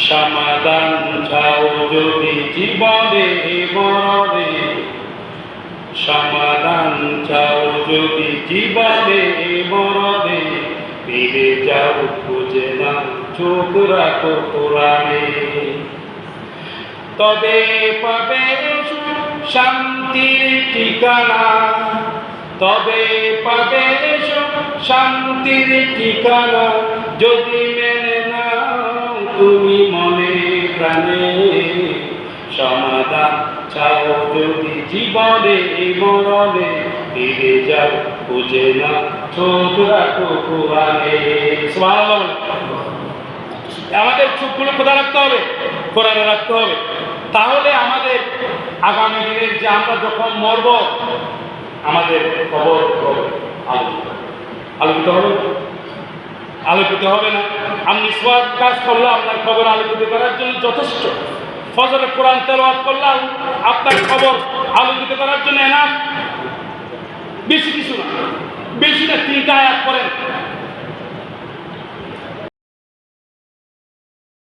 সমাধান চাও যদি জীবনে মরণে, সমাধান চাও যদি জীবনে মরণে, ফিরে যাও খুঁজে না চোখ রাখো কোরআনে। তবে পাবে শান্তির ঠিকানা, তবে পাবে শান্তির ঠিকানা, যদি মেনে নাও তুমি মনে প্রাণে। সমাধান চাও যদি জীবনে মরণে, ফিরে যাও খুঁজে না চোখ রাখো কোরআনে। সুবহানাল্লাহ। আমাদের চোখগুলো কোথায় রাখতে হবে? কোরআনে রাখতে হবে। তাহলে আমাদের আগামী দিনের যে আমরা যখন মরব, আমাদের কবর আলোকিত হবে, আলোকিত হবে না। আপনি সওয়াব কাজ করলে আপনার কবর আলোকিত করার জন্য যথেষ্ট। ফজরে কোরআন তেলাওয়াত করলাম আপনার কবর আলোকিত করার জন্য এনাফ, বেশি কিছু না, বেশি না। 3টা আয়াত পড়েন,